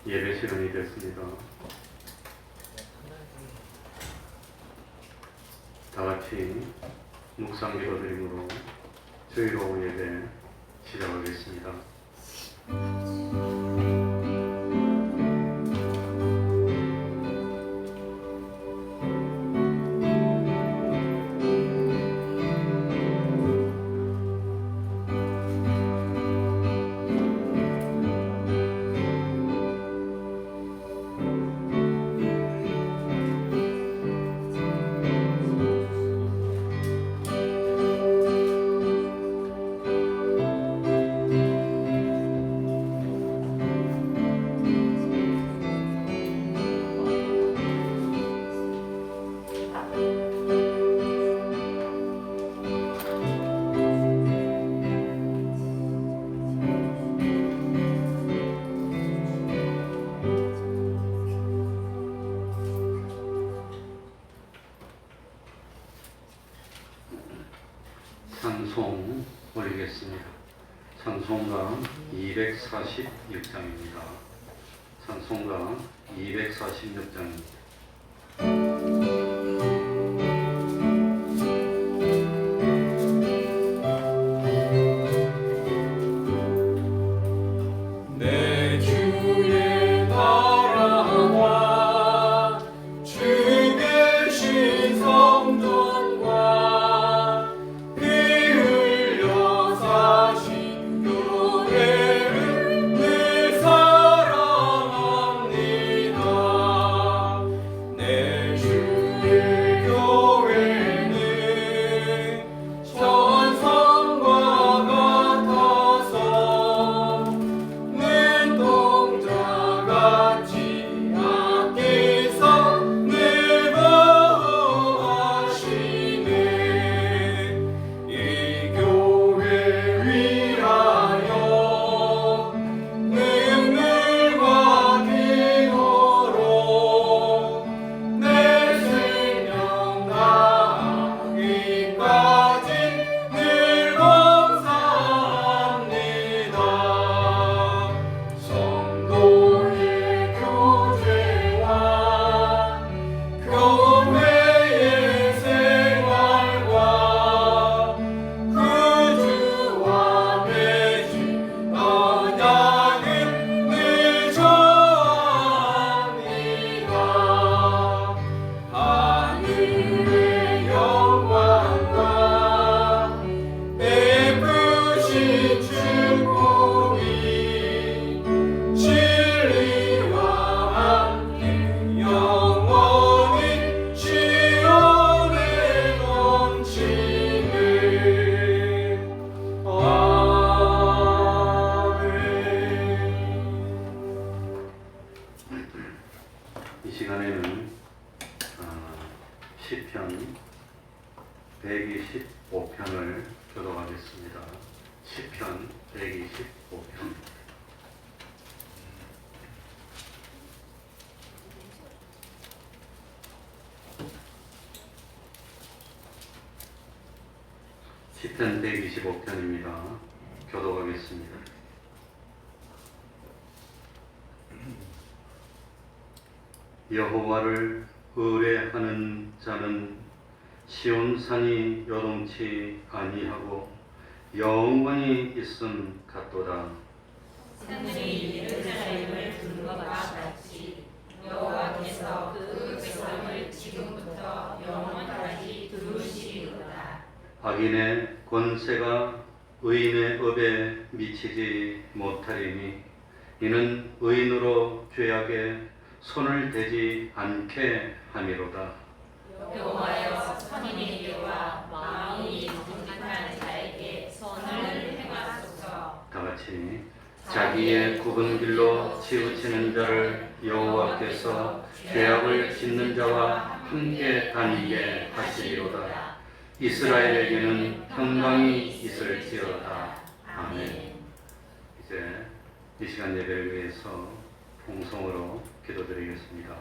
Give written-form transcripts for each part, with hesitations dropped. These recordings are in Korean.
예배 시간이 됐습니다. 다 같이 묵상 기도드림으로 주일 오후 예배 시작하겠습니다. 찬송 올리겠습니다. 찬송가 246장입니다. 찬송가 246장입니다. 이 시간에는 시편 125편을 교독하겠습니다. 시편 125편. 시편 125편입니다. 교독하겠습니다. 여호와를 의뢰하는 자는 시온산이 요동치 아니하고 영원히 있음 같도다. 산들이 예루살렘을 두는 것과 같이 여호와께서 그 백성을 지금부터 영원까지 두루시리로다. 악인의 권세가 의인의 업에 미치지 못하리니 이는 의인으로 죄악에 손을 대지 않게 함이로다. 여호와여 선인에게와 마음이 정직한 자에게 선을 행하소서. 다같이 자기의 굽은 길로 치우치는 자를 여호와께서 죄악을 짓는 자와 함께 다니게 하시리로다. 이스라엘에게는 평강이 있을지어다. 아멘. 이제 이 시간 예배를 위해서 통성으로 기도드리겠습니다.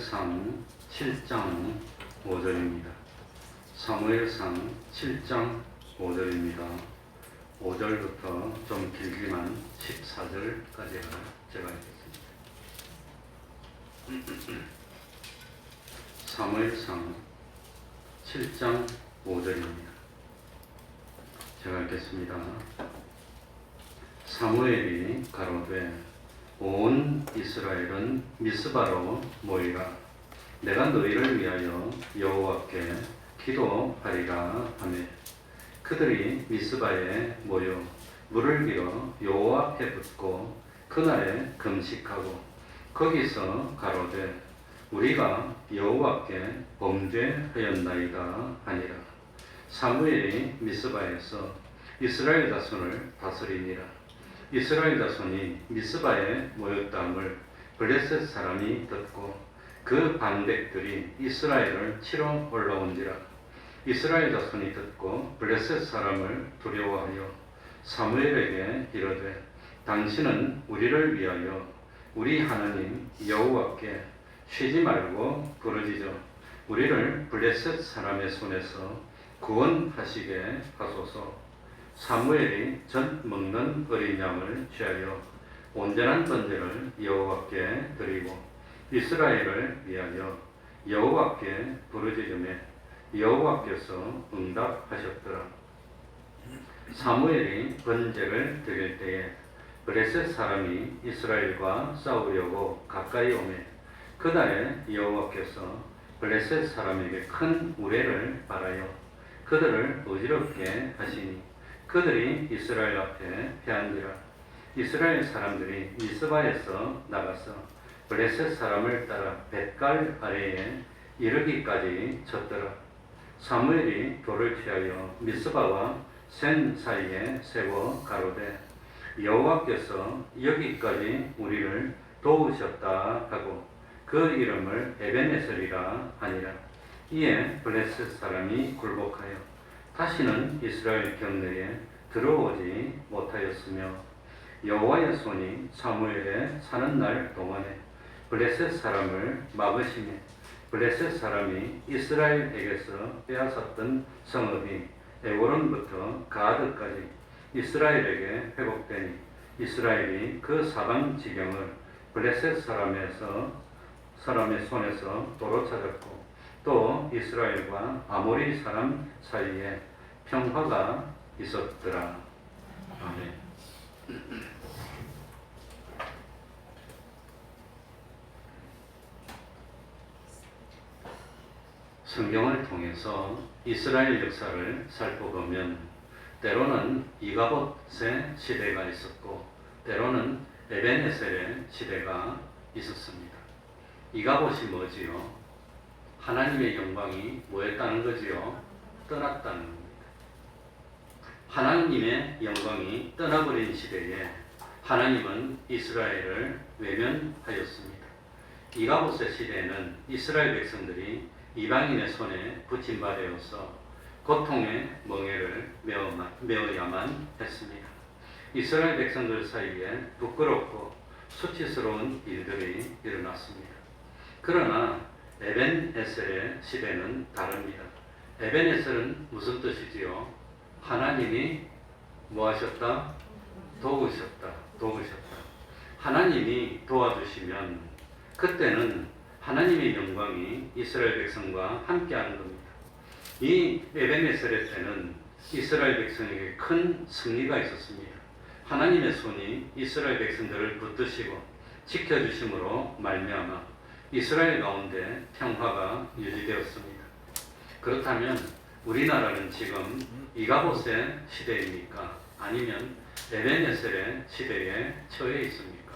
사무엘상 7장 5절입니다. 사무엘상 7장 5절입니다. 5절부터 좀 길지만 14절까지 제가 읽겠습니다. 사무엘상 7장 5절입니다. 제가 읽겠습니다. 사무엘이 가로되 온 이스라엘은 미스바로 모이라. 내가 너희를 위하여 여호와께 기도하리라 하며 그들이 미스바에 모여 물을 빌어 여호와 앞에 붓고 그날에 금식하고 거기서 가로되 우리가 여호와께 범죄하였나이다 하니라. 사무엘이 미스바에서 이스라엘 자손을 다스리니라. 이스라엘 자손이 미스바에 모였다함을 블레셋 사람이 듣고 그 방백들이 이스라엘을 치러 올라온지라. 이스라엘 자손이 듣고 블레셋 사람을 두려워하여 사무엘에게 이르되 당신은 우리를 위하여 우리 하나님 여호와께 쉬지 말고 부르짖어 우리를 블레셋 사람의 손에서 구원하시게 하소서. 사무엘이 젖 먹는 어린 양을 취하여 온전한 번제를 여호와께 드리고 이스라엘을 위하여 여호와께 부르짖으며 여호와께서 응답하셨더라. 사무엘이 번제를 드릴 때에 블레셋 사람이 이스라엘과 싸우려고 가까이 오매 그날에 여호와께서 블레셋 사람에게 큰 우레를 발하여 그들을 어지럽게 하시니 그들이 이스라엘 앞에 패한지라. 이스라엘 사람들이 미스바에서 나가서 블레셋 사람을 따라 벳갈 아래에 이르기까지 쳤더라. 사무엘이 돌을 취하여 미스바와 센 사이에 세워 가로되 여호와께서 여기까지 우리를 도우셨다 하고 그 이름을 에벤에셀이라 하니라. 이에 블레셋 사람이 굴복하여 다시는 이스라엘 경내에 들어오지 못하였으며 여호와의 손이 사무엘에 사는 날 동안에 블레셋 사람을 막으시며 블레셋 사람이 이스라엘에게서 빼앗았던 성읍이 에고론부터 가드까지 이스라엘에게 회복되니 이스라엘이 그 사방 지경을 블레셋 사람의 손에서 도로 찾았고 또 이스라엘과 아모리 사람 사이에 평화가 있었더라. 아멘. 성경을 통해서 이스라엘 역사를 살펴보면 때로는 이가봇의 시대가 있었고 때로는 에벤에셀의 시대가 있었습니다. 이가봇이 뭐지요? 하나님의 영광이 뭐였다는 거지요? 떠났다는 겁니다. 하나님의 영광이 떠나버린 시대에 하나님은 이스라엘을 외면하였습니다. 이가봇의 시대에는 이스라엘 백성들이 이방인의 손에 붙임받아서 고통의 멍에를 메어야만 했습니다. 이스라엘 백성들 사이에 부끄럽고 수치스러운 일들이 일어났습니다. 그러나 에벤에셀의 시대는 다릅니다. 에벤에셀은 무슨 뜻이지요? 하나님이 뭐 하셨다? 도우셨다. 하나님이 도와주시면 그때는 하나님의 영광이 이스라엘 백성과 함께하는 겁니다. 이 에벤에셀의 때는 이스라엘 백성에게 큰 승리가 있었습니다. 하나님의 손이 이스라엘 백성들을 붙드시고 지켜주심으로 말미암아 이스라엘 가운데 평화가 유지되었습니다. 그렇다면 우리나라는 지금 이가봇의 시대입니까? 아니면 에벤에셀의 시대에 처해 있습니까?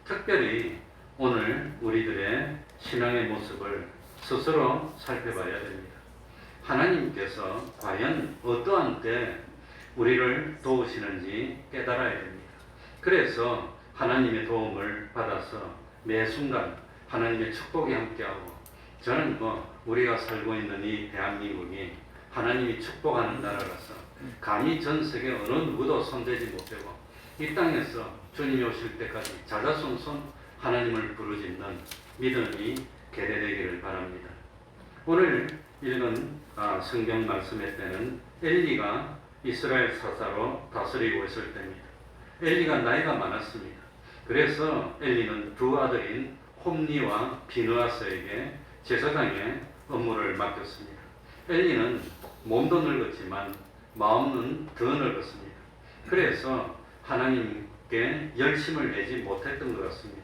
특별히 오늘 우리들의 신앙의 모습을 스스로 살펴봐야 됩니다. 하나님께서 과연 어떠한 때 우리를 도우시는지 깨달아야 됩니다. 그래서 하나님의 도움을 받아서 매 순간 하나님의 축복이 함께하고 저는 우리가 살고 있는 이 대한민국이 하나님이 축복하는 나라라서 감히 전 세계 어느 누구도 손대지 못하고 이 땅에서 주님이 오실 때까지 자자손손 하나님을 부르짖는 믿음이 계대되기를 바랍니다. 오늘 읽은 성경 말씀의 때는 엘리가 이스라엘 사사로 다스리고 있을 때입니다. 엘리가 나이가 많았습니다. 그래서 엘리는 두 아들인 홈니와 비느하스에게 제사장의 업무를 맡겼습니다. 엘리는 몸도 늙었지만 마음은 더 늙었습니다. 그래서 하나님께 열심을 내지 못했던 것 같습니다.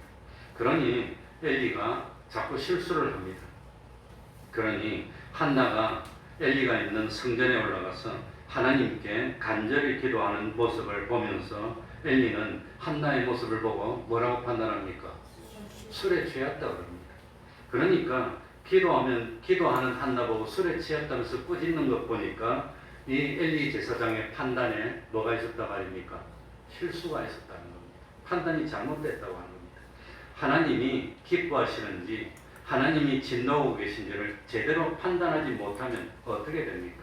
그러니 엘리가 자꾸 실수를 합니다. 그러니 한나가 엘리가 있는 성전에 올라가서 하나님께 간절히 기도하는 모습을 보면서 엘리는 한나의 모습을 보고 뭐라고 판단합니까? 술에 취했다고 합니다. 그러니까 기도하는 한나 보고 술에 취했다면서 꾸짖는 것 보니까 이 엘리 제사장의 판단에 뭐가 있었다 말입니까? 실수가 있었다는 겁니다. 판단이 잘못됐다고 하는 겁니다. 하나님이 기뻐하시는지 하나님이 진노하고 계신지를 제대로 판단하지 못하면 어떻게 됩니까?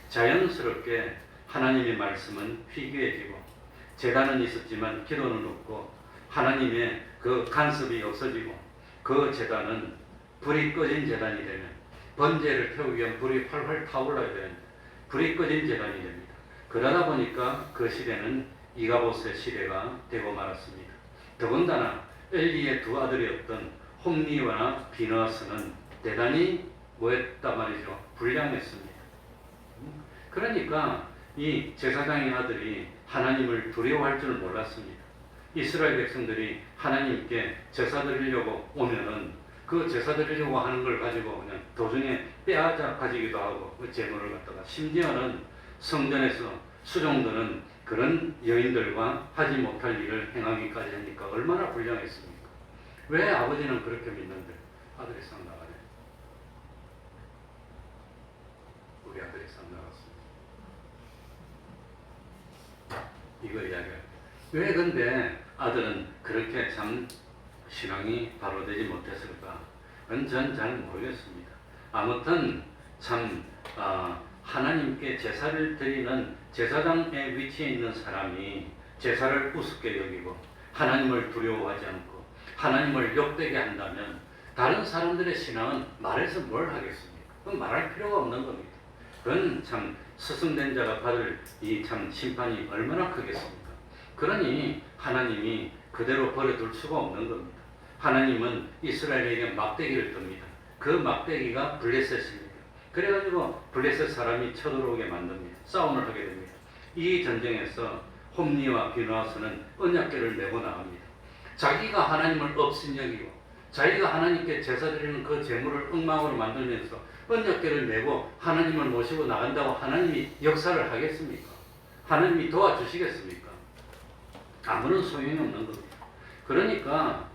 자연스럽게 하나님의 말씀은 희귀해지고 제단은 있었지만 기도는 없고 하나님의 그 간섭이 없어지고 그 제단은 불이 꺼진 제단이 되면 번제를 태우기 위한 불이 활활 타올라야 되는데 불이 꺼진 제단이 됩니다. 그러다 보니까 그 시대는 이가봇의 시대가 되고 말았습니다. 더군다나 엘리의 두 아들이었던 홈니와 비느하스는 대단히 뭐했단 말이죠? 불량했습니다. 그러니까 이 제사장의 아들이 하나님을 두려워할 줄 몰랐습니다. 이스라엘 백성들이 하나님께 제사 드리려고 오면은 그 제사 드리려고 하는 걸 가지고 그냥 도중에 빼앗아 가지기도 하고 그 재물을 갖다가 심지어는 성전에서 수종드는 그런 여인들과 하지 못할 일을 행하기까지 하니까 얼마나 불량했습니까? 왜 아버지는 그렇게 믿는데 아들이 싹 나가네? 우리 아들이 싹 나갔습니다. 이거 이야기할 왜 근데 아들은 그렇게 참 신앙이 바로 되지 못했을까? 그건 전 잘 모르겠습니다. 아무튼 참 하나님께 제사를 드리는 제사장의 위치에 있는 사람이 제사를 우습게 여기고 하나님을 두려워하지 않고 하나님을 욕되게 한다면 다른 사람들의 신앙은 말해서 뭘 하겠습니까? 그건 말할 필요가 없는 겁니다. 그건 참 스승된 자가 받을 이 참 심판이 얼마나 크겠습니까? 그러니 하나님이 그대로 버려둘 수가 없는 겁니다. 하나님은 이스라엘에게 막대기를 듭니다. 그 막대기가 블레셋입니다. 그래가지고 블레셋 사람이 쳐들어오게 만듭니다. 싸움을 하게 됩니다. 이 전쟁에서 홈니와 비느하스는 언약궤를 메고 나갑니다. 자기가 하나님을 업신여기고 자기가 하나님께 제사 드리는 그 제물을 엉망으로 만들면서 언약궤를 메고 하나님을 모시고 나간다고 하나님이 역사를 하겠습니까? 하나님이 도와주시겠습니까? 아무런 소용이 없는 겁니다. 그러니까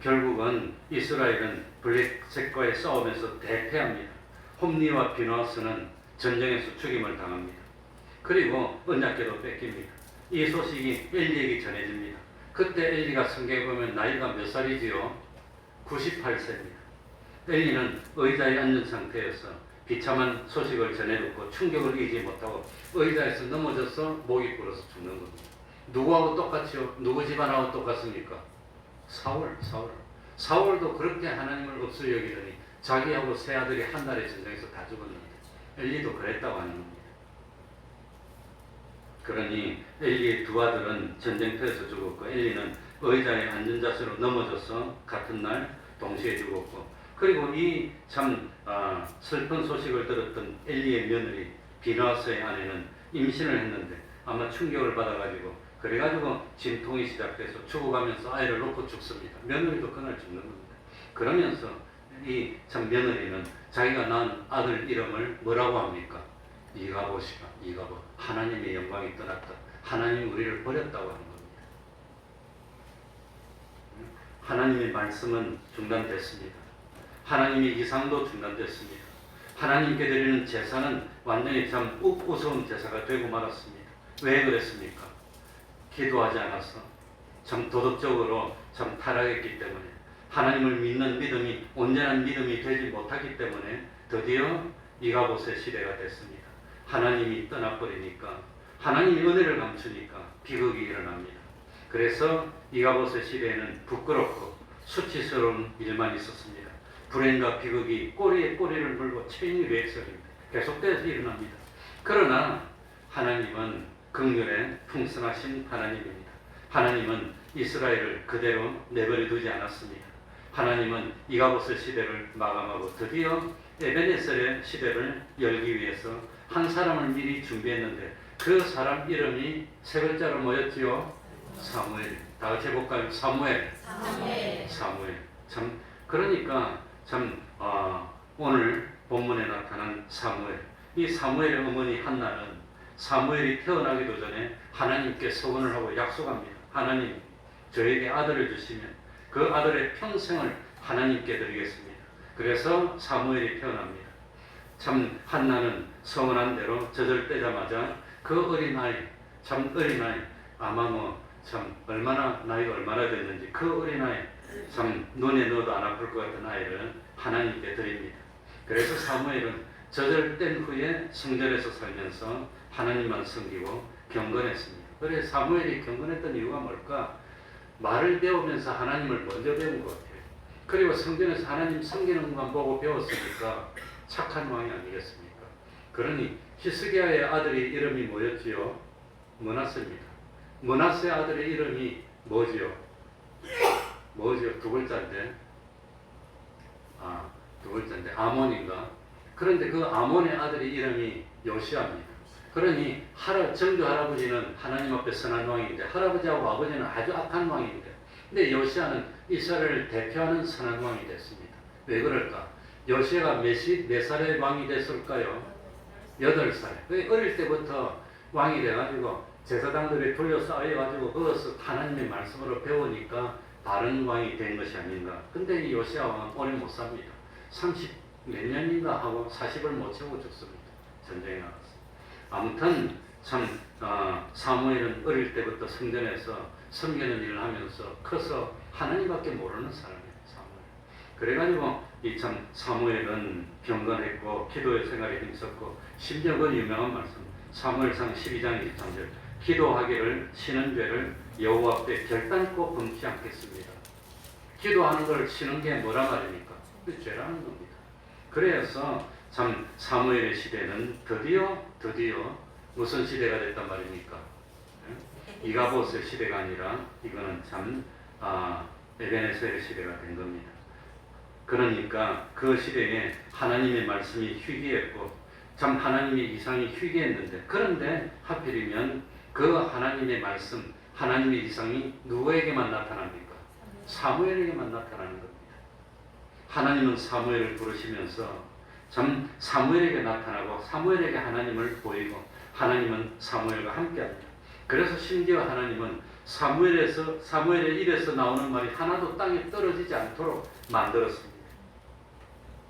결국은 이스라엘은 블레셋과의 싸움에서 대패합니다. 홈니와 비느하스는 전쟁에서 죽임을 당합니다. 그리고 언약궤도 뺏깁니다. 이 소식이 엘리에게 전해집니다. 그때 엘리가 성경에 보면 나이가 몇 살이지요? 98세입니다. 엘리는 의자에 앉은 상태에서 비참한 소식을 전해듣고 충격을 이기지 못하고 의자에서 넘어져서 목이 불어서 죽는 겁니다. 누구하고 똑같이요? 누구 집안하고 똑같습니까? 사울도 그렇게 하나님을 없을 여기더니 자기하고 세 아들이 한 날의 전쟁에서 다 죽었는데 엘리도 그랬다고 하는 겁니다. 그러니 엘리의 두 아들은 전쟁터에서 죽었고 엘리는 의자에 앉은 자세로 넘어져서 같은 날 동시에 죽었고 그리고 이 참 슬픈 소식을 들었던 엘리의 며느리 비느하스의 아내는 임신을 했는데 아마 충격을 받아가지고 그래가지고 진통이 시작돼서 죽어가면서 아이를 놓고 죽습니다. 며느리도 그날 죽는 겁니다. 그러면서 이 참 며느리는 자기가 낳은 아들 이름을 뭐라고 합니까? 이가봇이다. 이가봇. 하나님의 영광이 떠났다. 하나님 우리를 버렸다고 하는 겁니다. 하나님의 말씀은 중단됐습니다. 하나님의 이상도 중단됐습니다. 하나님께 드리는 제사는 완전히 참 우스운 제사가 되고 말았습니다. 왜 그랬습니까? 기도하지 않아서 참 도덕적으로 참 타락했기 때문에 하나님을 믿는 믿음이 온전한 믿음이 되지 못하기 때문에 드디어 이가봇의 시대가 됐습니다. 하나님이 떠나버리니까 하나님이 은혜를 감추니까 비극이 일어납니다. 그래서 이가봇의 시대에는 부끄럽고 수치스러운 일만 있었습니다. 불행과 비극이 꼬리에 꼬리를 물고 체인이 리액션입니다. 계속돼서 일어납니다. 그러나 하나님은 긍휼에 풍성하신 하나님입니다. 하나님은 이스라엘을 그대로 내버려 두지 않았습니다. 하나님은 이가봇의 시대를 마감하고 드디어 에베네셀의 시대를 열기 위해서 한 사람을 미리 준비했는데 그 사람 이름이 세 글자로 뭐였지요? 사무엘. 다 같이 해볼까요? 사무엘. 사무엘. 참 그러니까 참 오늘 본문에 나타난 사무엘. 이 사무엘의 어머니 한나는 사무엘이 태어나기도 전에 하나님께 서원을 하고 약속합니다. 하나님, 저에게 아들을 주시면 그 아들의 평생을 하나님께 드리겠습니다. 그래서 사무엘이 태어납니다. 참 한나는 서원한 대로 젖을 떼자마자 그 어린아이, 참 어린아이, 아마 참 나이가 얼마나 됐는지 그 어린아이, 참 눈에 넣어도 안 아플 것 같은 아이를 하나님께 드립니다. 그래서 사무엘은 젖을 뗀 후에 성전에서 살면서 하나님만 섬기고 경건했습니다. 그래서 사무엘이 경건했던 이유가 뭘까? 말을 배우면서 하나님을 먼저 배운 것 같아요. 그리고 성전에서 하나님 섬기는 것만 보고 배웠으니까 착한 왕이 아니겠습니까? 그러니 히스기야의 아들의 이름이 뭐였지요? 므낫세입니다. 므낫세 아들의 이름이 뭐지요? 두 글자인데, 두 글자인데 아몬인가? 그런데 그 아몬의 아들의 이름이 요시아입니다. 그러니 정조 할아버지는 하나님 앞에 선한 왕인데 할아버지하고 아버지는 아주 악한 왕인데, 근데 요시아는 이스라엘을 대표하는 선한 왕이 됐습니다. 왜 그럴까? 요시아가 몇 살에 왕이 됐을까요? 8살. 어릴 때부터 왕이 돼가지고 제사장들이 둘러싸여가지고 거기서 하나님의 말씀으로 배우니까 다른 왕이 된 것이 아닌가. 근데 이 요시아 왕은 오래 못 삽니다. 30 몇 년인가 하고 40을 못 채우고 죽습니다. 전쟁에 나가서. 아무튼 참 사무엘은 어릴 때부터 성전에서 섬기는 일을 하면서 커서 하나님밖에 모르는 사람이에요. 사무엘. 그래가지고 이 참 사무엘은 경건했고 기도의 생활에 힘썼고, 심지어 그 유명한 말씀 사무엘상 12장 23절 기도하기를 쉬는 죄를 여호와 앞에 결단코 범치 않겠습니다. 기도하는 걸 쉬는 게 뭐라 말입니까? 그 죄라는 겁니다. 그래서 참 사무엘의 시대는 드디어 무슨 시대가 됐단 말입니까? 이가봇의 시대가 아니라 이거는 참 에베네셀의 시대가 된 겁니다. 그러니까 그 시대에 하나님의 말씀이 희귀했고 참 하나님의 이상이 희귀했는데, 그런데 하필이면 그 하나님의 말씀, 하나님의 이상이 누구에게만 나타납니까? 사무엘에게만 나타나는 겁니다. 하나님은 사무엘을 부르시면서 참 사무엘에게 나타나고 사무엘에게 하나님을 보이고 하나님은 사무엘과 함께합니다. 그래서 심지어 하나님은 사무엘의 입에서 나오는 말이 하나도 땅에 떨어지지 않도록 만들었습니다.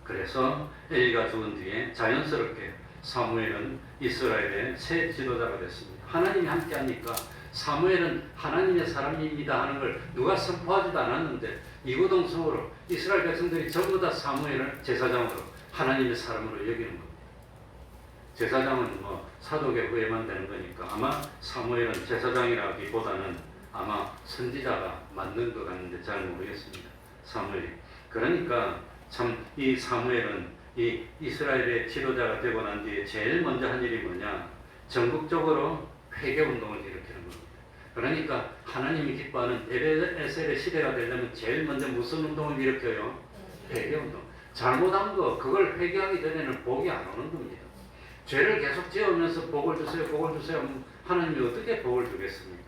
그래서 엘리가 죽은 뒤에 자연스럽게 사무엘은 이스라엘의 새 지도자가 됐습니다. 하나님이 함께하니까 사무엘은 하나님의 사람입니다 하는 걸 누가 선포하지도 않았는데 이구동성으로 이스라엘 백성들이 전부 다 사무엘을 제사장으로 하나님의 사람으로 여기는 겁니다. 제사장은 사독의 후예만 되는 거니까 아마 사무엘은 제사장이라기보다는 아마 선지자가 맞는 것 같은데 잘 모르겠습니다. 사무엘이. 그러니까 참 이 사무엘은 이 이스라엘의 지도자가 되고 난 뒤에 제일 먼저 한 일이 뭐냐? 전국적으로 회개운동을 일으키는 겁니다. 그러니까 하나님이 기뻐하는 에베네셀의 시대가 되려면 제일 먼저 무슨 운동을 일으켜요? 회개운동. 잘못한 거 그걸 회개하기 전에는 복이 안 오는 겁니다. 죄를 계속 지으면서 복을 주세요 하나님이 어떻게 복을 주겠습니까?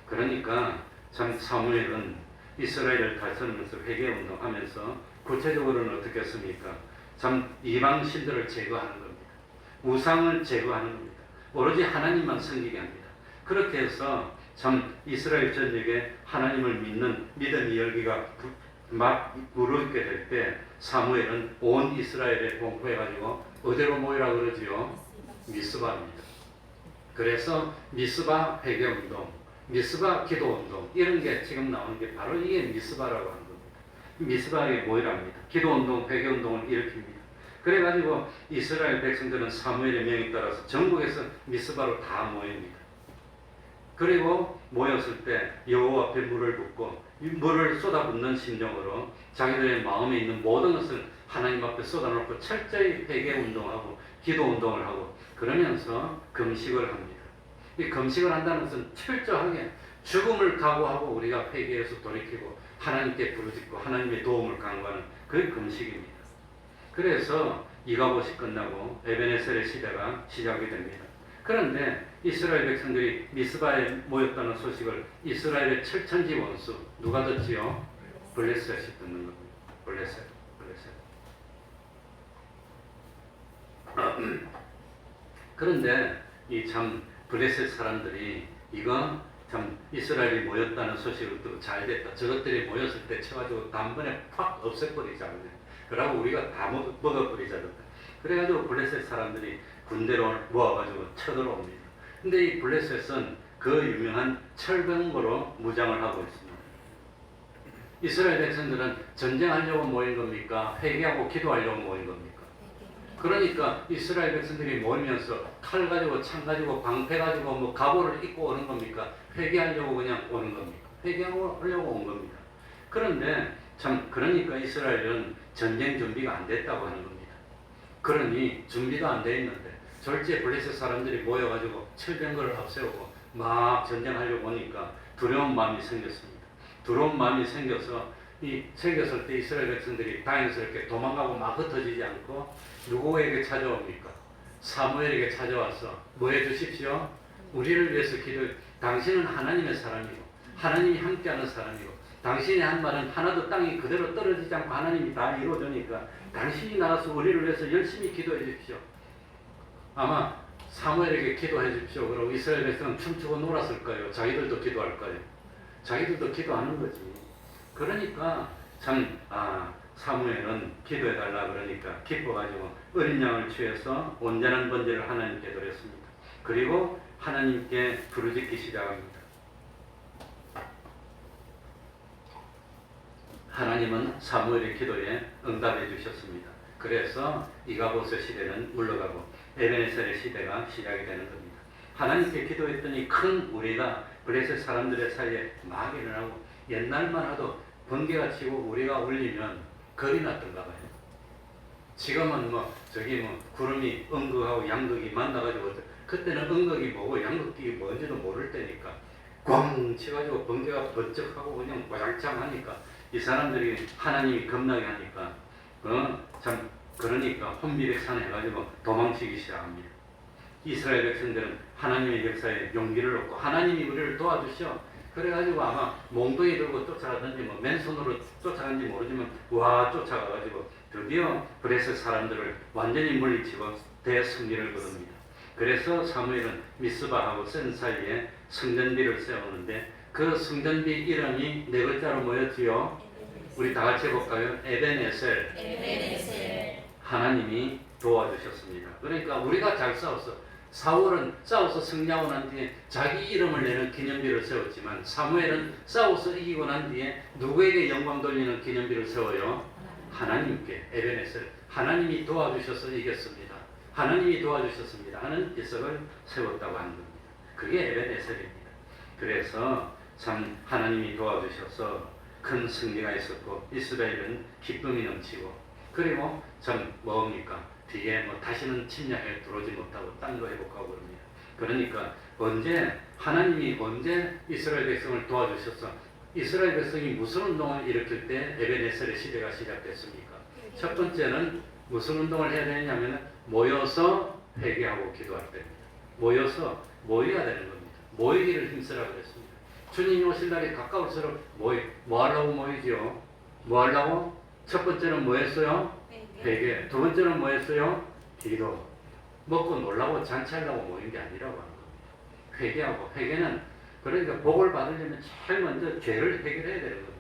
그러니까 참 사무엘은 이스라엘을 다스리면서 회개운동하면서 구체적으로는 어떻게 했습니까? 참 이방 신들을 제거하는 겁니다. 우상을 제거하는 겁니다. 오로지 하나님만 섬기게 합니다. 그렇게 해서 참 이스라엘 전역에 하나님을 믿는 믿음의 열기가 막 무르익게 될 때 사무엘은 온 이스라엘에 공포해가지고 어디로 모이라 그러지요? 미스바입니다. 그래서 미스바 회개운동, 미스바 기도운동 이런 게 지금 나오는 게 바로 이게 미스바라고 하는 겁니다. 미스바에 모이랍니다. 기도운동, 회개운동을 일으킵니다. 그래가지고 이스라엘 백성들은 사무엘의 명에 따라서 전국에서 미스바로 다 모입니다. 그리고 모였을 때 여호와 앞에 물을 붓고 이 물을 쏟아붓는 심령으로 자기들의 마음에 있는 모든 것을 하나님 앞에 쏟아놓고 철저히 회개 운동하고 기도 운동을 하고 그러면서 금식을 합니다. 이 금식을 한다는 것은 철저하게 죽음을 각오하고 우리가 회개해서 돌이키고 하나님께 부르짖고 하나님의 도움을 간구하는 그게 금식입니다. 그래서 이가봇이 끝나고 에베네셀의 시대가 시작이 됩니다. 그런데 이스라엘 백성들이 미스바에 모였다는 소식을 이스라엘의 철천지 원수 누가 듣지요? 블레셋이 듣는 겁니다. 블레셋. 그런데 이 참 블레셋 사람들이 이거 참 이스라엘이 모였다는 소식을 듣고 잘 됐다. 저것들이 모였을 때 쳐가지고 단번에 팍 없애버리자. 그러고 우리가 다 먹어버리자. 그래가지고 블레셋 사람들이 군대로 모아가지고 쳐들어옵니다. 근데 이 블레셋은 그 유명한 철병거로 무장을 하고 있습니다. 이스라엘 백성들은 전쟁하려고 모인 겁니까? 회개하고 기도하려고 모인 겁니까? 그러니까 이스라엘 백성들이 모이면서 칼 가지고 창 가지고 방패 가지고 뭐 갑오를 입고 오는 겁니까? 회개하려고 그냥 오는 겁니까? 회개하려고 온 겁니다. 그런데 참 그러니까 이스라엘은 전쟁 준비가 안 됐다고 하는 겁니다. 그러니 준비도 안 돼 있는데 절제 블레셋 사람들이 모여가지고 철병거를 앞세우고 막 전쟁하려고 오니까 두려운 마음이 생겼습니다. 두려운 마음이 생겼을 때 이스라엘 백성들이 다행스럽게 도망가고 막 흩어지지 않고 누구에게 찾아옵니까? 사무엘에게 찾아와서 뭐 해주십시오? 우리를 위해서 당신은 하나님의 사람이고 하나님이 함께하는 사람이고 당신의 한 말은 하나도 땅이 그대로 떨어지지 않고 하나님이 다 이루어주니까 당신이 나가서 우리를 위해서 열심히 기도해 주십시오. 아마 사무엘에게 기도해 주십시오. 그러고 이스라엘 백성은 춤추고 놀았을까요? 자기들도 기도할까요? 자기들도 기도하는 거지. 그러니까 참 사무엘은 기도해달라 그러니까 기뻐가지고 어린 양을 취해서 온전한 번제를 하나님께 드렸습니다. 그리고 하나님께 부르짖기 시작합니다. 하나님은 사무엘의 기도에 응답해 주셨습니다. 그래서 이가봇의 시대는 물러가고 에베네셀의 시대가 시작이 되는 겁니다. 하나님께 기도했더니 큰 우리가 블레셋 사람들의 사이에 막 일어나고 옛날만 해도 번개가 치고 우리가 울리면 거리 났던가 봐요. 지금은 구름이 음극하고 양극이 만나가지고 그때는 음극이 뭐고 양극이 뭔지도 모를 때니까 꽝 치가지고 번개가 번쩍하고 그냥 와장창 하니까 이 사람들이 하나님이 겁나게 하니까 참 그러니까 혼비백산 해가지고 도망치기 시작합니다. 이스라엘 백성들은 하나님의 역사에 용기를 얻고 하나님이 우리를 도와주시오. 그래가지고 아마 몽둥이 들고 쫓아가든지 맨손으로 쫓아간지 모르지만 쫓아가가지고 드디어 블레셋 사람들을 완전히 물리치고 대승리를 거둡니다. 그래서 사무엘은 미스바하고 센 사이에 성전비를 세우는데 그 성전비 이름이 네 글자로 뭐였지요? 우리 다 같이 해볼까요? 에베네셀. 하나님이 도와주셨습니다. 그러니까 우리가 잘 싸웠어. 사울은 싸워서 승리하고 난 뒤에 자기 이름을 내는 기념비를 세웠지만 사무엘은 싸워서 이기고 난 뒤에 누구에게 영광 돌리는 기념비를 세워요? 하나님께. 에베네셀. 하나님이 도와주셔서 이겼습니다. 하나님이 도와주셨습니다 하는 기석을 세웠다고 하는 겁니다. 그게 에베네셀입니다. 그래서 참 하나님이 도와주셔서 큰 승리가 있었고 이스라엘은 기쁨이 넘치고 그리고 참 뭡니까? 뒤에 다시는 침략에 들어오지 못하고 딴 거 회복하고 그럽니다. 그러니까 하나님이 언제 이스라엘 백성을 도와주셔서 이스라엘 백성이 무슨 운동을 일으킬 때 에베네셀의 시대가 시작됐습니까? 첫 번째는 무슨 운동을 해야 되냐면 모여서 회개하고 기도할 때입니다. 모여야 되는 겁니다. 모이기를 힘쓰라 그랬습니다. 주님이 오실 날이 가까울수록 뭐 하려고 모이지요? 뭐 하려고? 첫 번째는 뭐 했어요? 회개. 두 번째는 뭐 했어요? 기도. 먹고 놀라고 잔치하려고 모인 게 아니라고 하는 겁니다. 회개하고 회개는 그러니까 복을 받으려면 제일 먼저 죄를 해결해야 되는 겁니다.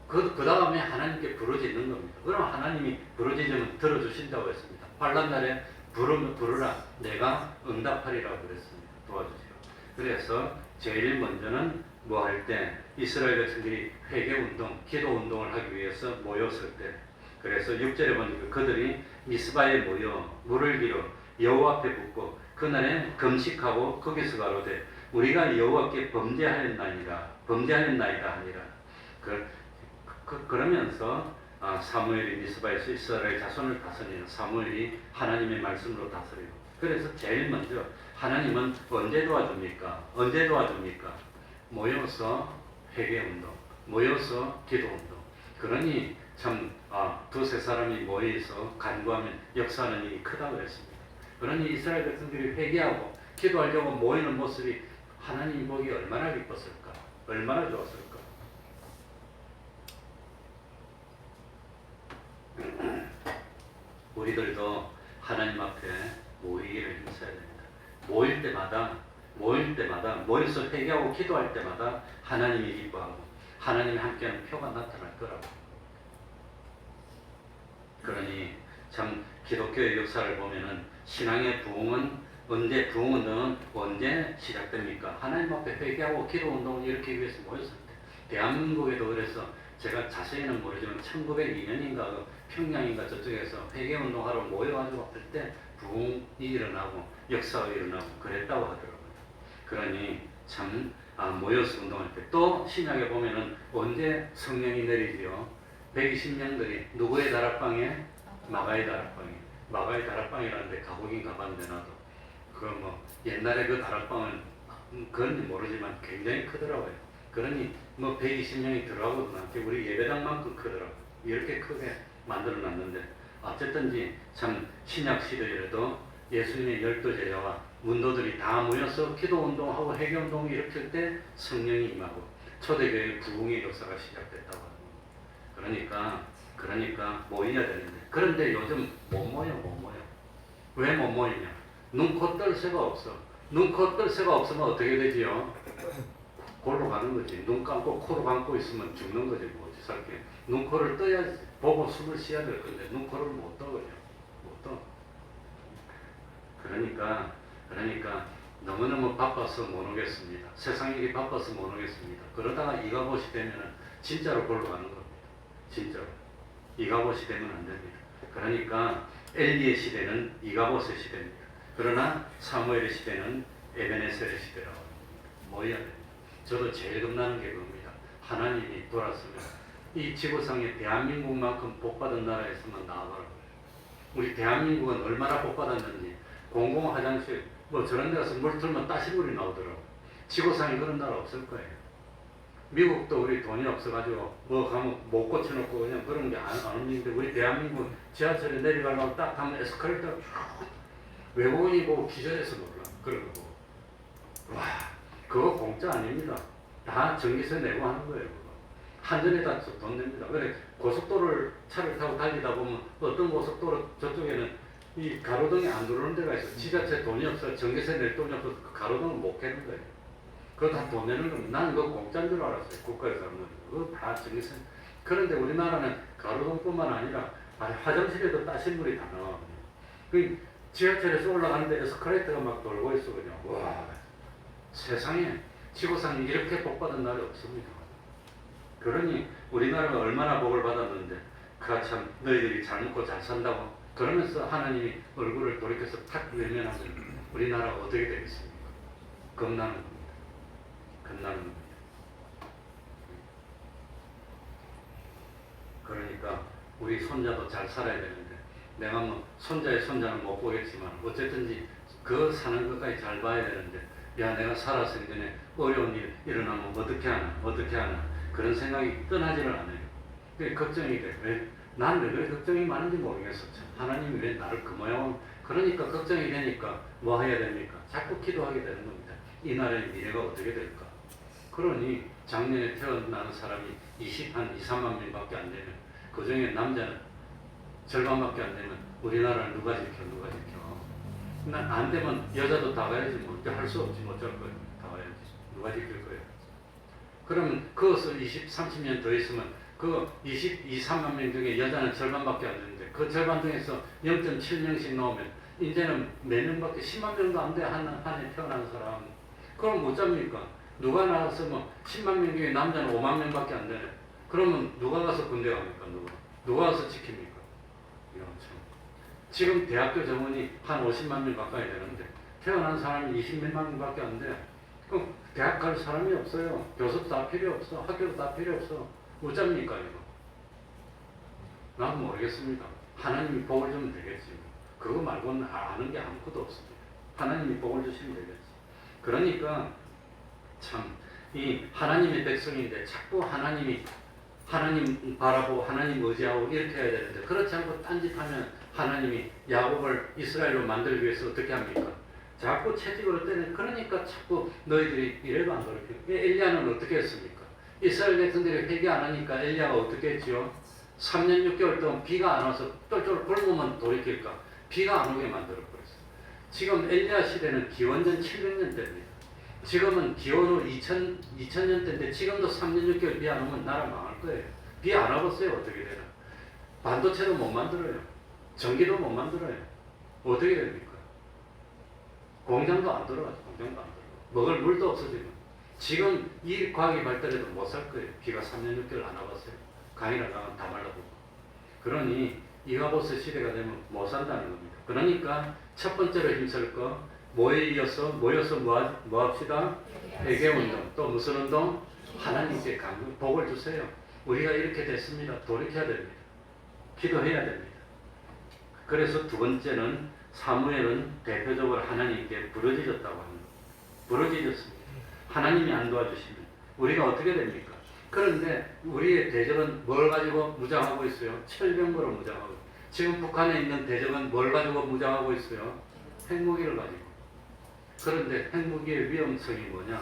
그 다음에 하나님께 부르짖는 겁니다. 그럼 하나님이 부르짖으면 들어주신다고 했습니다. 환난 날에 부르라 내가 응답하리라고 그랬습니다. 도와주세요. 그래서 제일 먼저는 뭐 할 때 이스라엘 백성들이 회개 운동, 기도 운동을 하기 위해서 모였을 때 그래서 6절에 보니까 그들이 미스바에 모여 물을 길어 여호와 앞에 붓고 그날에 금식하고 거기서 가로되 우리가 여호와께 범죄하였나이다 하니라. 그러면서 사무엘이 미스바에서 이스라엘 자손을 다스리는 사무엘이 하나님의 말씀으로 다스려요. 그래서 제일 먼저 하나님은 언제 도와줍니까? 언제 도와줍니까? 모여서 회개운동, 모여서 기도운동. 그러니 참 두세 사람이 모여서 간구하면 역사하는 일이 크다고 그랬습니다. 그러니 이스라엘 백성들이 회개하고 기도하려고 모이는 모습이 하나님 보기 얼마나 기뻤을까? 얼마나 좋았을까? 우리들도 하나님 앞에 모이기를 힘써야 됩니다. 모일 때마다 모여서 회개하고 기도할 때마다 하나님이 기뻐하고 하나님이 함께하는 표가 나타날 거라고. 그러니 참 기독교의 역사를 보면은 신앙의 부흥운동은 언제 시작됩니까? 하나님 앞에 회개하고 기도운동을 일으키기 위해서 모였을 때. 대한민국에도 그래서 제가 자세히는 모르지만 1902년인가 평양인가 저쪽에서 회개운동하러 모여가지고 할 때 부흥이 일어나고 역사가 일어나고 그랬다고 하더라고요. 그러니 참 모여서 운동할 때 또 신약에 보면은 언제 성령이 내리지요? 120명들이 누구의 다락방에? 마가의 다락방에. 마가의 다락방이라는데 가보긴 가봤는데 나도 옛날에 그 다락방은 그런지 모르지만 굉장히 크더라고요. 그러니 120명이 들어가고도 남게 우리 예배당만큼 크더라고요. 이렇게 크게 만들어 놨는데 어쨌든지 참 신약 시대에도 예수님의 12제자와 문도들이 다 모여서 기도운동하고 회개운동을 일으킬 때 성령이 임하고 초대교회의 부흥의 역사가 시작됐다고 합니다. 그러니까 모여야 되는데 그런데 요즘 못 모여. 왜 못 모이냐? 눈, 코, 뜰 새가 없어. 눈, 코, 뜰 새가 없으면 어떻게 되지요? 골로 가는 거지. 눈 감고 코로 감고 있으면 죽는 거지 뭐지 살게. 눈, 코를 떠야지. 보고 숨을 쉬어야 될 건데 눈, 코를 못 떠. 그냥 못 떠. 그러니까 너무너무 바빠서 못 오겠습니다. 세상 일이 바빠서 못 오겠습니다. 그러다가 이가봇이 되면은 진짜로 골로 가는 겁니다. 진짜로. 이가봇이 되면 안 됩니다. 그러니까 엘리의 시대는 이가봇의 시대입니다. 그러나 사무엘의 시대는 에베네셀의 시대라고 합니다. 모여야 됩니다. 저도 제일 겁나는 게 그겁니다. 하나님이 돌았으면 이 지구상에 대한민국만큼 복받은 나라에서만 나와봐라. 우리 대한민국은 얼마나 복받았는지 공공화장실 저런 데 가서 물 틀면 따시물이 나오더라고. 지구상에 그런 나라 없을 거예요. 미국도 우리 돈이 없어가지고 가면 못 고쳐놓고 그냥 그런 게 안 움직이는데 우리 대한민국 지하철에 내려가려고 딱 하면 에스컬레이터가 쭉 외국인이 보고 기절해서 놀라. 그런 거 보고. 와, 그거 공짜 아닙니다. 다 전기세 내고 하는 거예요. 그거. 한전에다 돈 냅니다. 그래 고속도로를 차를 타고 달리다 보면 어떤 고속도로 저쪽에는 이 가로등이 안 들어오는 데가 있어. 지자체 돈이 없어. 전기세 낼 돈이 없어서 그 가로등을 못 켜는 거예요. 그거 다 돈 내는 겁니다. 나는 그거 공짜인 줄 알았어요. 국가에서 하는 거. 그거 다 전기세. 그런데 우리나라는 가로등뿐만 아니라 화장실에도 따신 물이 다 나와. 그 지하철에서 올라가는데 에스컬레이터가 막 돌고 있어. 그냥 와, 세상에 지구상에 이렇게 복받은 날이 없습니다. 그러니 우리나라가 얼마나 복을 받았는데 참 너희들이 잘 먹고 잘 산다고 그러면서 하나님이 얼굴을 돌이켜서 탁 외면하면 우리나라가 어떻게 되겠습니까? 겁나는 겁니다. 그러니까 우리 손자도 잘 살아야 되는데 내가 손자의 손자는 못 보겠지만 어쨌든지 그 사는 것까지 잘 봐야 되는데 내가 살아서 전에 어려운 일 일어나면 어떻게 하나 그런 생각이 떠나지를 않아요. 그게 걱정이 돼. 난 왜 그래 걱정이 많은지 모르겠어. 하나님이 왜 나를 그 모양 그러니까 걱정이 되니까 뭐 해야 됩니까? 자꾸 기도하게 되는 겁니다. 이 나라의 미래가 어떻게 될까? 그러니 작년에 태어나는 사람이 3만 명밖에 안 되면 그 중에 남자는 절반밖에 안 되면 우리나라를 누가 지켜? 안 되면 여자도 다 가야지 뭐 할 수 없지 뭐 어쩔 거예요. 다 가야지. 누가 지킬 거예요? 그러면 그것을 30년 더 있으면 그 3만 명 중에 여자는 절반밖에 안 되는데 그 절반 중에서 0.7명씩 나오면 이제는 몇 명밖에 10만 명도 안 돼. 한 해 태어난 사람. 그럼 못 잡니까? 누가 나가서 10만 명 중에 남자는 5만 명밖에 안 되네. 그러면 누가 가서 군대 갑니까? 누가 가서 지킵니까? 이런 참. 지금 대학교 정원이 한 50만 명 가까이 되는데 태어난 사람이 20몇만 명밖에 안 돼. 그럼 대학 갈 사람이 없어요. 교수도 다 필요 없어. 학교도 다 필요 없어. 어쩝니까 이거? 난 모르겠습니다. 하나님이 복을 주면 되겠지. 그거 말고는 아는 게 아무것도 없습니다. 하나님이 복을 주시면 되겠지. 그러니까 참 이 하나님의 백성인데 자꾸 하나님 바라보고 하나님 의지하고 이렇게 해야 되는데 그렇지 않고 딴짓하면 하나님이 야곱을 이스라엘로 만들기 위해서 어떻게 합니까? 자꾸 채찍으로 때리는 그러니까 자꾸 너희들이 이래도 안 돌이켜. 엘리야는 어떻게 했습니까? 이스라엘 백성들이 회개 안 하니까 엘리야가 어떻게 했지요? 3년 6개월 동안 비가 안 와서 쫄쫄 굶으면 돌이킬까? 비가 안 오게 만들어버렸어요. 지금 엘리야 시대는 기원전 700년대입니다. 지금은 기원 후 2000년대인데 지금도 3년 6개월 비 안 오면 나라 망할 거예요. 비 안 와봤어요. 어떻게 되나? 반도체도 못 만들어요. 전기도 못 만들어요. 어떻게 됩니까? 공장도 안 들어가죠. 공장도 안 들어가. 먹을 물도 없어 지금 이 과학이 발달해도 못 살 거예요. 비가 3년 6개월 안 와봤어요. 강이나 가면 다 말라보고. 그러니 이가보스 시대가 되면 못 산다는 겁니다. 그러니까 첫 번째로 힘쓸 거 모여서 뭐 합시다? 회개운동. 또 무슨 운동? 하나님께 강력 복을 주세요. 우리가 이렇게 됐습니다. 돌이켜야 됩니다. 기도해야 됩니다. 그래서 두 번째는 사무엘은 대표적으로 하나님께 부르짖었다고 합니다. 부르짖었습니다. 하나님이 안 도와주시면 우리가 어떻게 됩니까? 그런데 우리의 대적은 뭘 가지고 무장하고 있어요? 철병거로 무장하고 있어요. 지금 북한에 있는 대적은 뭘 가지고 무장하고 있어요? 핵무기를 가지고. 그런데 핵무기의 위험성이 뭐냐?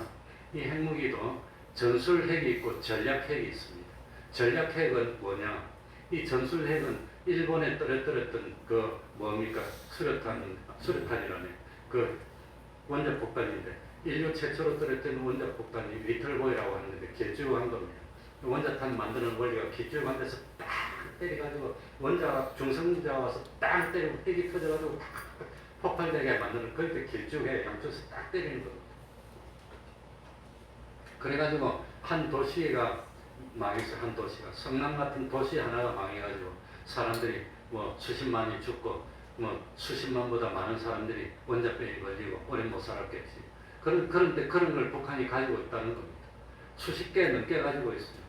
이 핵무기도 전술핵이 있고 전략핵이 있습니다. 전략핵은 뭐냐? 이 전술핵은 일본에 떨어뜨렸던 그 뭡니까? 수류탄이라네. 그 원자폭탄인데 인류 최초로 떨어뜨린 원자폭탄이 리틀보이라고 하는데 길쭉한 겁니다. 원자탄 만드는 원리가 길쭉한 데서 딱 때려가지고 중성자가 와서 딱 때리고 핵이 터져가지고 폭발되게 만드는 그렇게 길쭉해 양쪽에서 딱 때리는 겁니다. 그래가지고 한 도시가 망해서 한 도시가 성남 같은 도시 하나가 망해가지고 사람들이 뭐 수십만이 죽고 뭐 수십만보다 많은 사람들이 원자병에 걸리고 오래 못 살았겠지. 그런데 그런 걸 북한이 가지고 있다는 겁니다. 수십 개 넘게 가지고 있어요.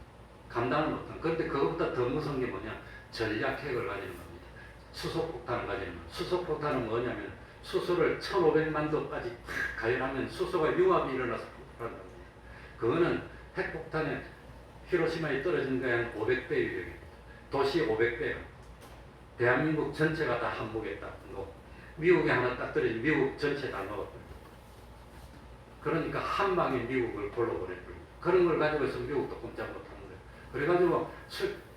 감당을 못한. 그런데 그것보다 더 무서운 게 뭐냐? 전략핵을 가지는 겁니다. 수소폭탄을 가지는 겁니다. 수소폭탄은 뭐냐면 수소를 1500만 도까지 가열하면 수소가 융합이 일어나서 폭발한다고 합니다. 그거는 핵폭탄에 히로시마에 떨어진 거에 한 500배 유력입니다. 도시 500배. 대한민국 전체가 다 한몫했다. 미국에 하나 딱 떨어지면 미국 전체 다 넣었다. 그러니까 한 방에 미국을 골로 보내버립니다. 그런 걸 가지고 있으면 미국도 꼼짝 못하는 거예요. 그래가지고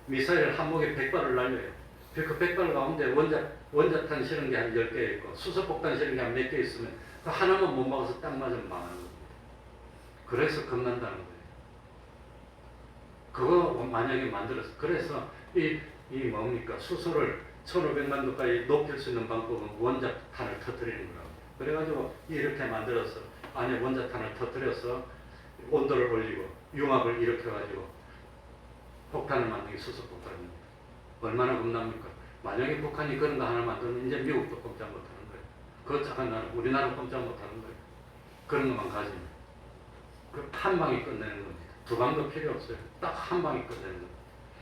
미사일 한 목에 100발을 날려요. 그 100발 가운데 원자탄 실은 게 한 10개 있고 수소폭탄 실은 게 한 몇 개 있으면 그 하나만 못 막아서 딱 맞으면 망하는 겁니다. 그래서 겁난다는 거예요. 그거 만약에 만들어서 그래서 이 뭡니까 수소를 1500만 도까지 높일 수 있는 방법은 원자탄을 터뜨리는 거라고. 그래가지고 이렇게 만들어서 안에 원자탄을 터뜨려서 온도를 올리고 융합을 일으켜가지고 폭탄을 만드는 게 수소폭탄입니다. 얼마나 겁납니까? 만약에 북한이 그런 거 하나 만들면 이제 미국도 꼼짝 못하는 거예요. 그 착한 나라, 우리나라 꼼짝 못하는 거예요. 그런 것만 가지면. 그 한 방에 끝내는 겁니다. 두 방도 필요 없어요. 딱 한 방에 끝내는 겁니다.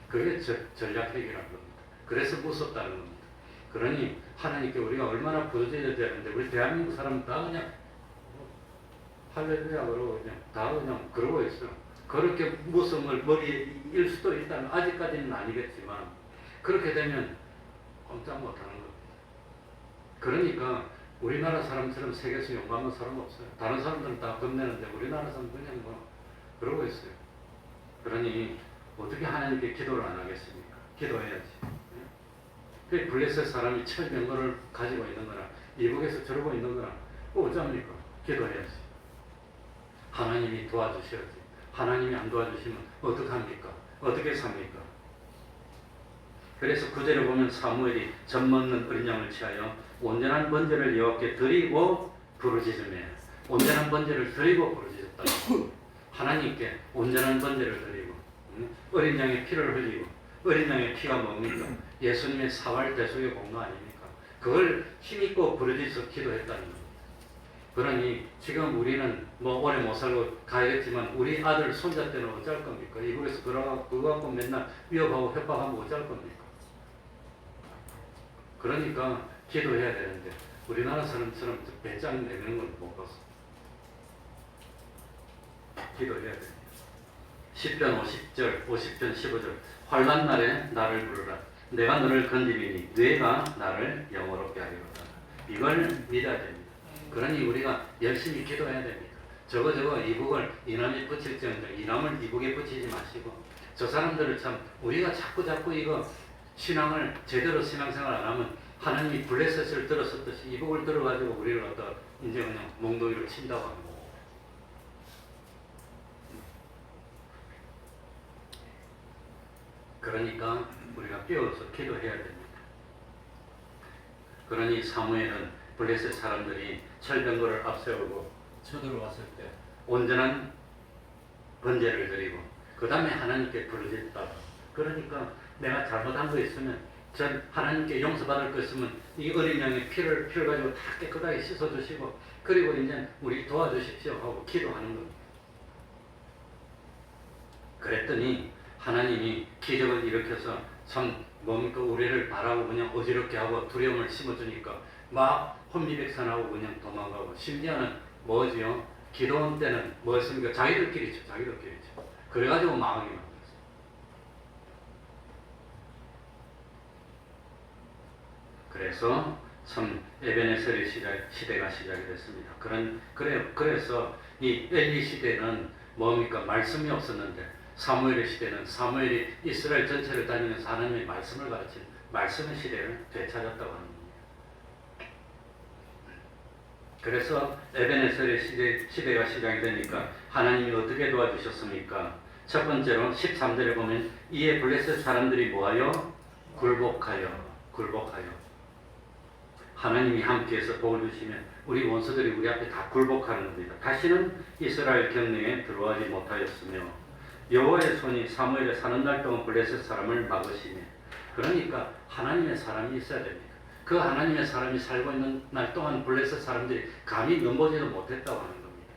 그게 전략핵이라는 겁니다. 그래서 무섭다는 겁니다. 그러니 하나님께 우리가 얼마나 부르짖어야 되는데 우리 대한민국 사람은 다 그냥 할렐루야 그러고 그냥 그러고 있어요. 그렇게 무서움을 머리에 일 수도 있다면 아직까지는 아니겠지만 그렇게 되면 꼼짝 못하는 겁니다. 그러니까 우리나라 사람처럼 세계에서 용감한 사람 없어요. 다른 사람들은 다 겁내는데 우리나라 사람은 그냥 뭐 그러고 있어요. 그러니 어떻게 하나님께 기도를 안 하겠습니까? 기도해야지. 그 블레셋 사람이 철병거를 가지고 있는 거나 이북에서 저러고 있는 거나 어쩝니까? 기도해야지. 하나님이 도와주셔야지. 하나님이 안 도와주시면 어떡합니까? 어떻게 삽니까? 그래서 구절에 보면 사무엘이 젖 먹는 어린 양을 취하여 온전한 번제를 여호와께 드리고 부르짖으며 온전한 번제를 드리고 부르짖었다. 하나님께 온전한 번제를 드리고 어린 양의 피를 흘리고 어린 양의 피가 뭡니까? 예수님의 사활 대속의 공로 아닙니까? 그걸 힘있고 부르짖어서 기도했다는 겁니다. 그러니 지금 우리는 뭐 오래 못 살고 가야겠지만 우리 아들 손자 때는 어쩔 겁니까? 이북에서 그거 갖고 맨날 위협하고 협박하면 어쩔 겁니까? 그러니까 기도해야 되는데 우리나라 사람처럼 배짱 내미는 걸 못 봤어. 기도해야 됩니다. 10편 50편 15절 환난 날에 나를 부르라. 내가 너를 건지리니 네가 나를 영원롭게 하리로다. 이걸 믿어야 됩니다. 그러니 우리가 열심히 기도해야 됩니다. 저거 이북을 이남에 붙일지언정 이남을 이북에 붙이지 마시고 저 사람들을 참 우리가 자꾸 이거 신앙을 제대로 신앙생활 안 하면 하나님이 블레셋을 들었었듯이 이북을 들어가지고 우리를 갖다 이제 그냥 몽둥이를 친다고 하는 거고. 그러니까 우리가 깨워서 기도해야 됩니다. 그러니 사무엘은 블레셋 사람들이 철병거를 앞세우고 쳐들어왔을 때 온전한 번제를 드리고 그 다음에 하나님께 부르짖다. 그러니까 내가 잘못한 거 있으면 전 하나님께 용서받을 거 있으면 이 어린 양의 피를 가지고 다 깨끗하게 씻어주시고 그리고 이제 우리 도와주십시오 하고 기도하는 겁니다. 그랬더니 하나님이 기적을 일으켜서 참 뭡니까 우리를 바라고 그냥 어지럽게 하고 두려움을 심어주니까 막 혼미백산하고 그냥 도망가고 심지어는 뭐지요? 기도원 때는 뭐였습니까? 자기들끼리죠. 그래가지고 망하게 만들었어요. 그래서 참 에베네셀의 시대가 시작이 됐습니다. 그래서 이 엘리 시대는 뭡니까? 말씀이 없었는데 사무엘의 시대는 사무엘이 이스라엘 전체를 다니면서 하나님의 말씀을 가르치는 말씀의 시대를 되찾았다고 하는 겁니다. 그래서 에베네셀의 시대가 시작이 되니까 하나님이 어떻게 도와주셨습니까? 첫 번째로 13절에 보면 이에 블레셋 사람들이 뭐하여? 굴복하여 하나님이 함께해서 복을 주시면 우리 원수들이 우리 앞에 다 굴복하는 겁니다. 다시는 이스라엘 경내에 들어가지 못하였으며 여호와의 손이 사무엘에 사는 날 동안 블레셋 사람을 막으시며 그러니까 하나님의 사람이 있어야 됩니다. 그 하나님의 사람이 살고 있는 날 동안 블레셋 사람들이 감히 넘보지도 못했다고 하는 겁니다.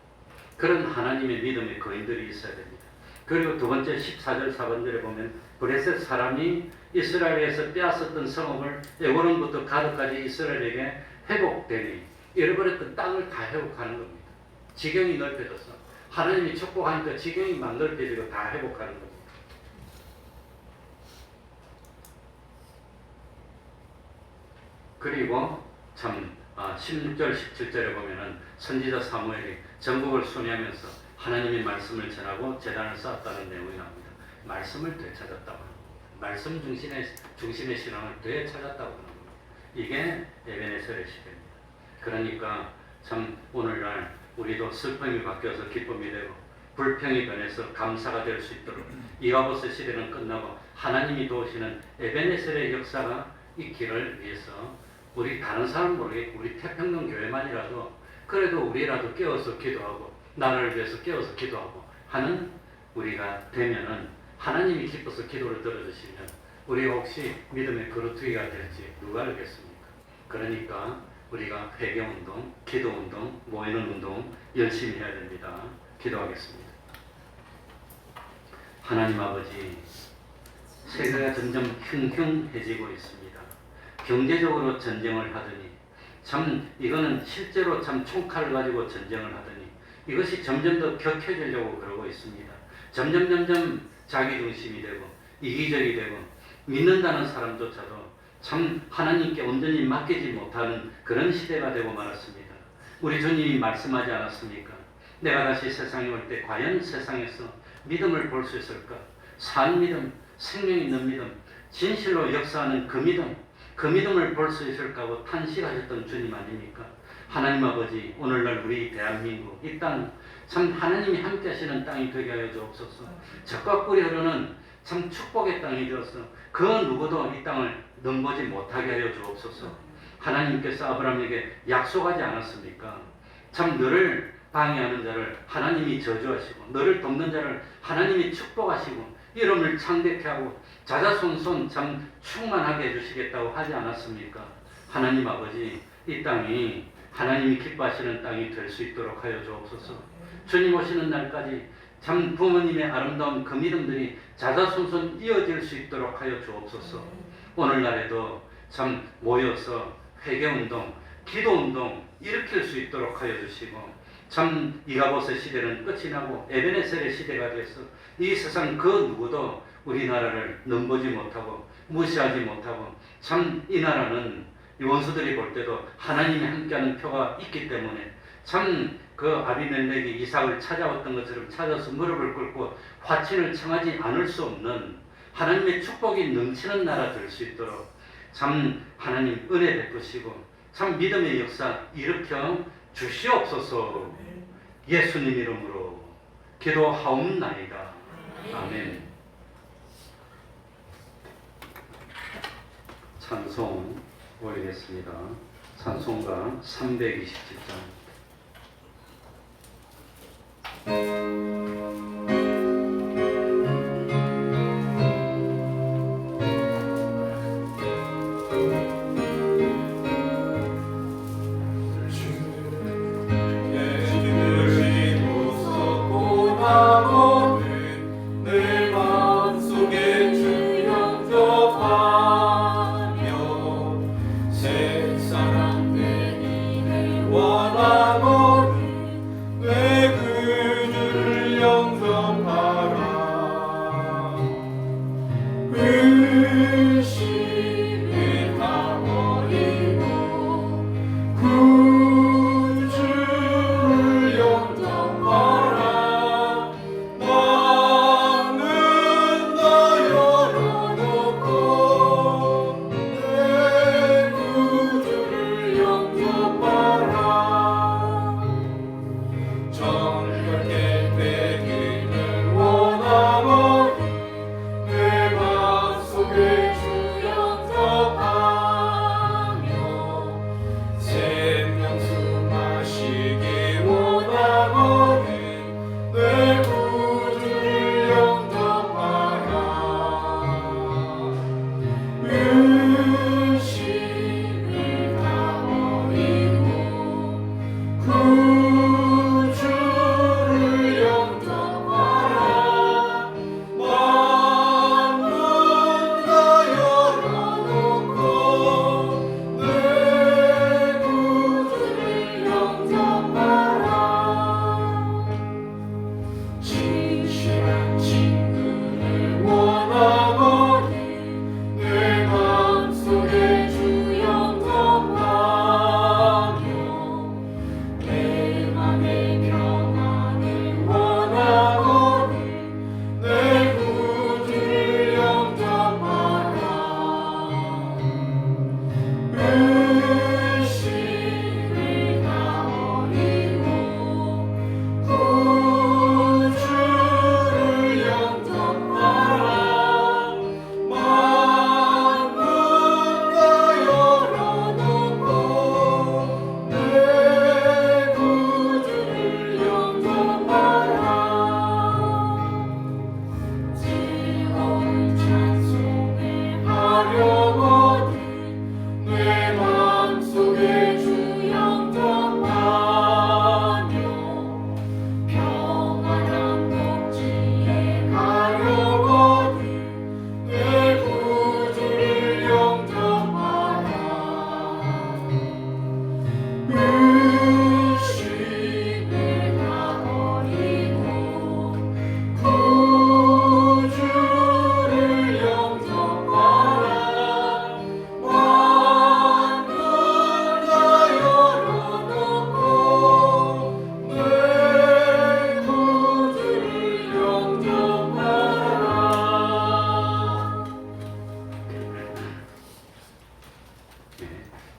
그런 하나님의 믿음의 거인들이 있어야 됩니다. 그리고 두 번째 14절 4번절에 보면 블레셋 사람이 이스라엘에서 빼앗았던 성읍을 에고론부터 가드까지 이스라엘에게 회복되니 잃어버렸던 땅을 다 회복하는 겁니다. 지경이 넓혀져서 하나님이 축복하니까 지경이 막 넓혀지고 다 회복하는 겁니다. 그리고 참 16절 17절에 보면은 선지자 사무엘이 전국을 순회하면서 하나님의 말씀을 전하고 제단을 쌓았다는 내용이 나옵니다. 말씀을 되찾았다고 합니다. 말씀 중심의 신앙을 되찾았다고 합니다. 이게 에베네셀의 시대입니다. 그러니까 참 오늘날 우리도 슬픔이 바뀌어서 기쁨이 되고 불평이 변해서 감사가 될 수 있도록 이가봇의 시대는 끝나고 하나님이 도우시는 에베네셀의 역사가 있기를 위해서 우리 다른 사람 모르게 우리 태평양 교회만이라도 그래도 우리라도 깨어서 기도하고 나라를 위해서 깨어서 기도하고 하는 우리가 되면은 하나님이 기뻐서 기도를 들어주시면 우리가 혹시 믿음의 거루투기가 될지 누가 알겠습니까? 그러니까 우리가 회개운동, 기도운동, 모이는 운동 열심히 해야 됩니다. 기도하겠습니다. 하나님 아버지, 세계가 점점 흉흉해지고 있습니다. 경제적으로 전쟁을 하더니 참 이거는 실제로 참 총칼을 가지고 전쟁을 하더니 이것이 점점 더 격해지려고 그러고 있습니다. 점점 자기중심이 되고 이기적이 되고 믿는다는 사람조차도 참 하나님께 온전히 맡기지 못하는 그런 시대가 되고 말았습니다. 우리 주님이 말씀하지 않았습니까? 내가 다시 세상에 올 때 과연 세상에서 믿음을 볼 수 있을까? 산 믿음, 생명 있는 믿음, 진실로 역사하는 그 믿음을 볼 수 있을까 하고 탄식하셨던 주님 아닙니까? 하나님 아버지, 오늘날 우리 대한민국 이 땅 참 하나님이 함께 하시는 땅이 되게 하여 주옵소서. 젖과 꿀이 흐르는 참 축복의 땅이 되어서 그 누구도 이 땅을 넘보지 못하게 하여 주옵소서. 하나님께서 아브라함에게 약속하지 않았습니까? 참 너를 방해하는 자를 하나님이 저주하시고 너를 돕는 자를 하나님이 축복하시고 이름을 창대케 하고 자자손손 참 충만하게 해주시겠다고 하지 않았습니까? 하나님 아버지, 이 땅이 하나님이 기뻐하시는 땅이 될 수 있도록 하여 주옵소서. 주님 오시는 날까지 참 부모님의 아름다운 그 믿음들이 자자손손 이어질 수 있도록 하여 주옵소서. 오늘날에도 참 모여서 회개운동, 기도운동 일으킬 수 있도록 하여 주시고, 참 이가봇의 시대는 끝이 나고 에베네셀의 시대가 돼서 이 세상 그 누구도 우리나라를 넘보지 못하고 무시하지 못하고, 참 이 나라는 원수들이 볼 때도 하나님이 함께하는 표가 있기 때문에 참 그 아비멜렉이 이삭을 찾아왔던 것처럼 찾아서 무릎을 꿇고 화친을 청하지 않을 수 없는 하나님의 축복이 넘치는 나라 될 수 있도록 참 하나님 은혜 베푸시고 참 믿음의 역사 일으켜 주시옵소서. 예수님 이름으로 기도하옵나이다. 아멘. 찬송 올리겠습니다. 찬송가 327장.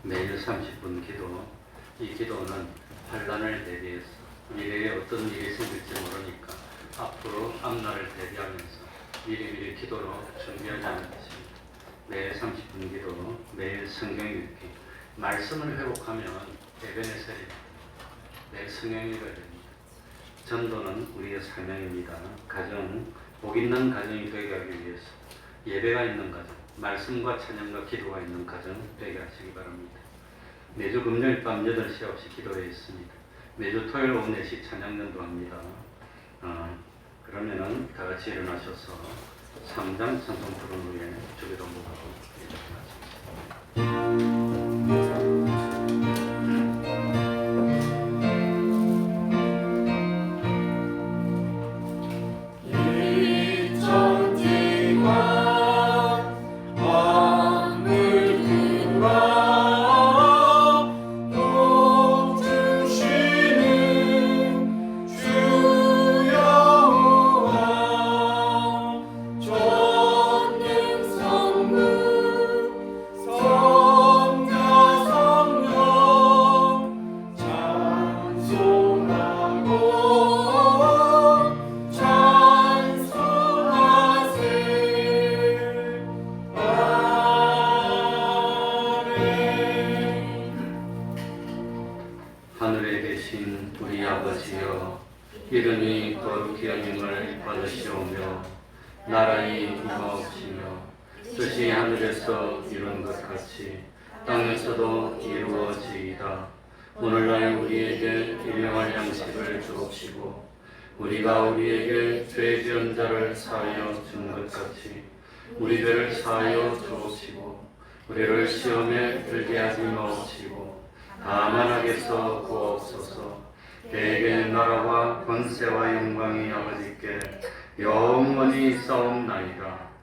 매일 30분 기도. 이 기도는 환란을 대비해서 미래에 어떤 일이 생길지 모르니까 앞으로 앞날을 대비하면서 미리미리 기도로 준비하자는 것입니다. 매일 30분 기도, 매일 성경 읽기. 말씀을 회복하면 에베네셀이 내 성경 읽어야 됩니다. 전도는 우리의 사명입니다. 가정, 복 있는 가정이 되게 하기 위해서 예배가 있는 가정, 말씀과 찬양과 기도가 있는 가정 되게 하시기 바랍니다. 매주 금요일 밤 8시 9시 기도회 있습니다. 매주 토요일 오후 4시 찬양전도 합니다. 그러면은 다 같이 일어나셔서 3장 찬송 부른 후에 주기도문하고 하늘에 계신 우리 아버지여, 이름이 거룩히 여김을 받으시오며 나라의 임하옵시며 뜻이 하늘에서 이룬 것 같이 땅에서도 이루어지이다. 오늘날 우리에게 일용할 양식을 주옵시고 우리가 우리에게 죄 지은 자를 사하여 준 것 같이 우리 죄를 사하여 주옵시고 우리를 시험에 들게 하지 마옵시고 다만 악에서 구하옵소서. 대개 나라와 권세와 영광이 아버지께 영원히 싸움나이다.